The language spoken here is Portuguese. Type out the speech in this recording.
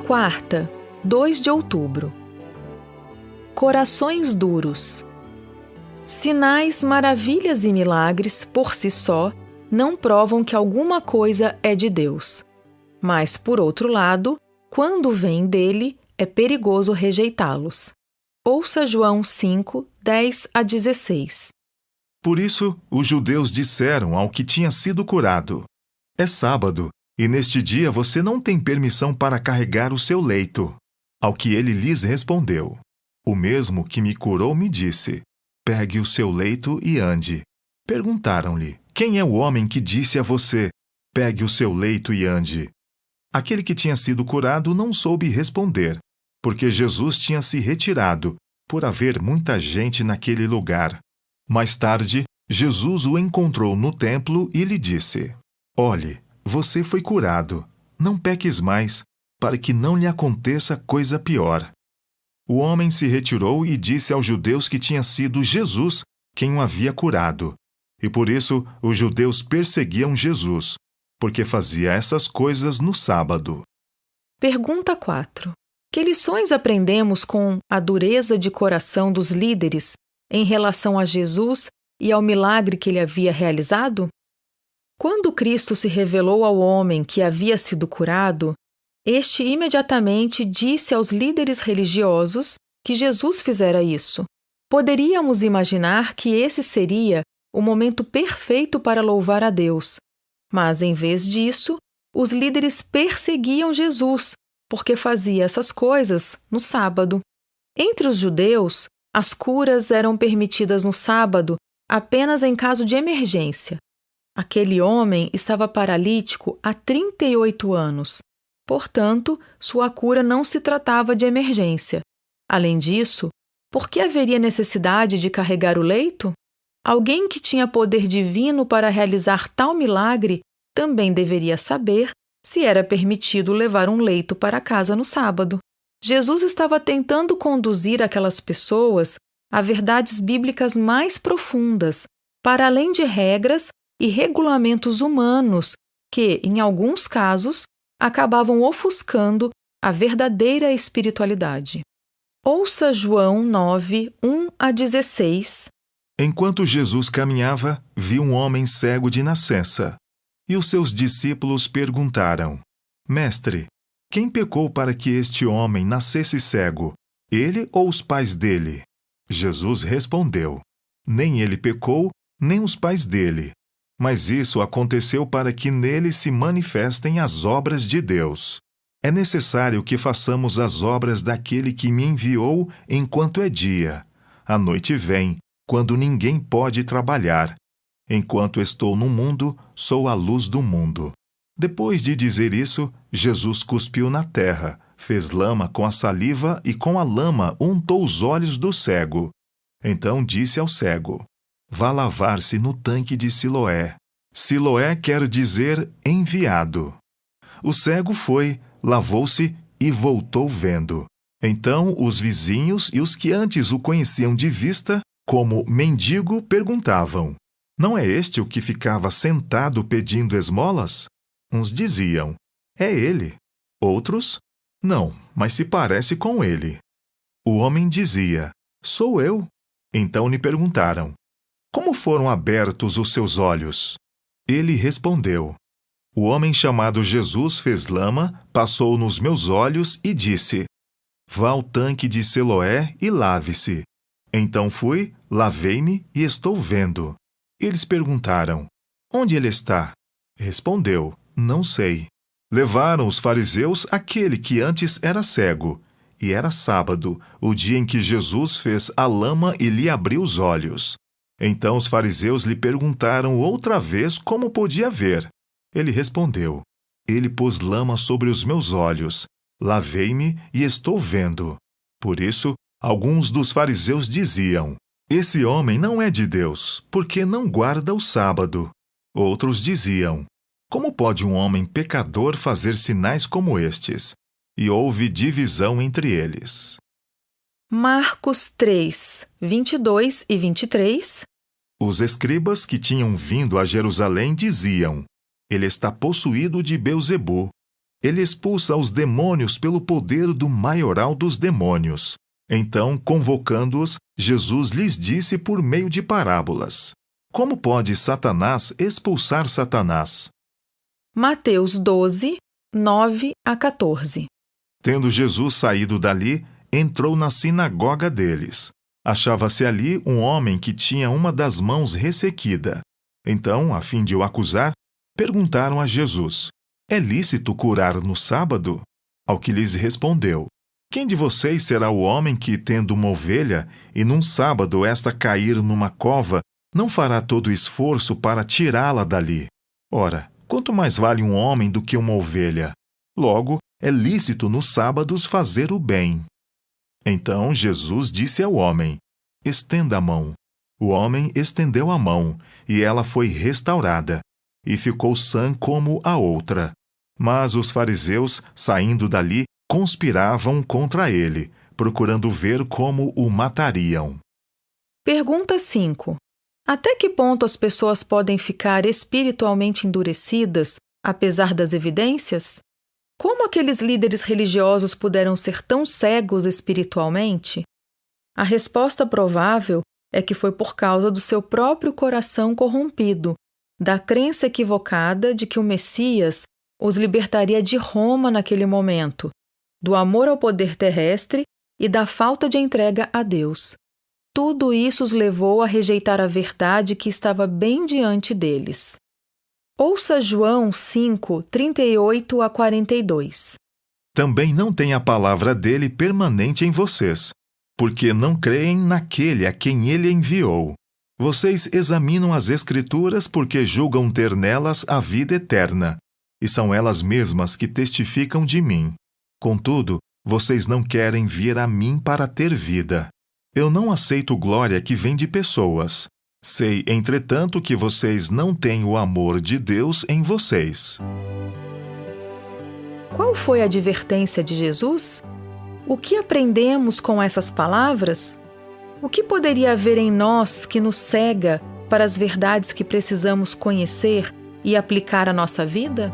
Quarta, 2 de outubro. Corações duros. Sinais, maravilhas e milagres, por si só, não provam que alguma coisa é de Deus. Mas, por outro lado, quando vêm dele, é perigoso rejeitá-los. Ouça João 5, 10 a 16. Por isso, os judeus disseram ao que tinha sido curado: é sábado, e neste dia você não tem permissão para carregar o seu leito. Ao que ele lhes respondeu: o mesmo que me curou me disse: pegue o seu leito e ande. Perguntaram-lhe: quem é o homem que disse a você: pegue o seu leito e ande? Aquele que tinha sido curado não soube responder, porque Jesus tinha se retirado, por haver muita gente naquele lugar. Mais tarde, Jesus o encontrou no templo e lhe disse: olhe, você foi curado, não peques mais, para que não lhe aconteça coisa pior. O homem se retirou e disse aos judeus que tinha sido Jesus quem o havia curado. E por isso os judeus perseguiam Jesus, porque fazia essas coisas no sábado. Pergunta 4. Que lições aprendemos com a dureza de coração dos líderes em relação a Jesus e ao milagre que ele havia realizado? Quando Cristo se revelou ao homem que havia sido curado, este imediatamente disse aos líderes religiosos que Jesus fizera isso. Poderíamos imaginar que esse seria o momento perfeito para louvar a Deus, mas em vez disso, os líderes perseguiam Jesus, porque fazia essas coisas no sábado. Entre os judeus, as curas eram permitidas no sábado apenas em caso de emergência. Aquele homem estava paralítico há 38 anos. Portanto, sua cura não se tratava de emergência. Além disso, por que haveria necessidade de carregar o leito? Alguém que tinha poder divino para realizar tal milagre também deveria saber se era permitido levar um leito para casa no sábado. Jesus estava tentando conduzir aquelas pessoas a verdades bíblicas mais profundas, para além de regras e regulamentos humanos que, em alguns casos, acabavam ofuscando a verdadeira espiritualidade. Ouça João 9, 1 a 16. Enquanto Jesus caminhava, viu um homem cego de nascença. E os seus discípulos perguntaram: Mestre, quem pecou para que este homem nascesse cego, ele ou os pais dele? Jesus respondeu: nem ele pecou, nem os pais dele. Mas isso aconteceu para que nele se manifestem as obras de Deus. É necessário que façamos as obras daquele que me enviou enquanto é dia. A noite vem, quando ninguém pode trabalhar. Enquanto estou no mundo, sou a luz do mundo. Depois de dizer isso, Jesus cuspiu na terra, fez lama com a saliva e com a lama untou os olhos do cego. Então disse ao cego: vá lavar-se no tanque de Siloé. Siloé quer dizer enviado. O cego foi, lavou-se e voltou vendo. Então os vizinhos e os que antes o conheciam de vista, como mendigo, perguntavam: não é este o que ficava sentado pedindo esmolas? Uns diziam: é ele. Outros: não, mas se parece com ele. O homem dizia: sou eu. Então lhe perguntaram: como foram abertos os seus olhos? Ele respondeu: o homem chamado Jesus fez lama, passou nos meus olhos e disse: vá ao tanque de Siloé e lave-se. Então fui, lavei-me e estou vendo. Eles perguntaram: onde ele está? Respondeu: não sei. Levaram os fariseus aquele que antes era cego. E era sábado, o dia em que Jesus fez a lama e lhe abriu os olhos. Então os fariseus lhe perguntaram outra vez como podia ver. Ele respondeu: ele pôs lama sobre os meus olhos. Lavei-me e estou vendo. Por isso, alguns dos fariseus diziam: esse homem não é de Deus, porque não guarda o sábado. Outros diziam: como pode um homem pecador fazer sinais como estes? E houve divisão entre eles. Marcos 3, 22 e 23. Os escribas que tinham vindo a Jerusalém diziam: ele está possuído de Beelzebu. Ele expulsa os demônios pelo poder do maioral dos demônios. Então, convocando-os, Jesus lhes disse por meio de parábolas: Como pode Satanás expulsar Satanás? Mateus 12, 9 a 14. Tendo Jesus saído dali, entrou na sinagoga deles. Achava-se ali um homem que tinha uma das mãos ressequida. Então, a fim de o acusar, perguntaram a Jesus: É lícito curar no sábado? Ao que lhes respondeu: Quem de vocês será o homem que, tendo uma ovelha, e num sábado esta cair numa cova, não fará todo o esforço para tirá-la dali? Ora, quanto mais vale um homem do que uma ovelha? Logo, é lícito nos sábados fazer o bem. Então Jesus disse ao homem: Estenda a mão. O homem estendeu a mão, e ela foi restaurada, e ficou sã como a outra. Mas os fariseus, saindo dali, conspiravam contra ele, procurando ver como o matariam. Pergunta 5. Até que ponto as pessoas podem ficar espiritualmente endurecidas, apesar das evidências? Como aqueles líderes religiosos puderam ser tão cegos espiritualmente? A resposta provável é que foi por causa do seu próprio coração corrompido, da crença equivocada de que o Messias os libertaria de Roma naquele momento, do amor ao poder terrestre e da falta de entrega a Deus. Tudo isso os levou a rejeitar a verdade que estava bem diante deles. Ouça João 5, 38 a 42. Também não tem a palavra dele permanente em vocês, porque não creem naquele a quem ele enviou. Vocês examinam as Escrituras porque julgam ter nelas a vida eterna, e são elas mesmas que testificam de mim. Contudo, vocês não querem vir a mim para ter vida. Eu não aceito glória que vem de pessoas. Sei, entretanto, que vocês não têm o amor de Deus em vocês. Qual foi a advertência de Jesus? O que aprendemos com essas palavras? O que poderia haver em nós que nos cega para as verdades que precisamos conhecer e aplicar à nossa vida?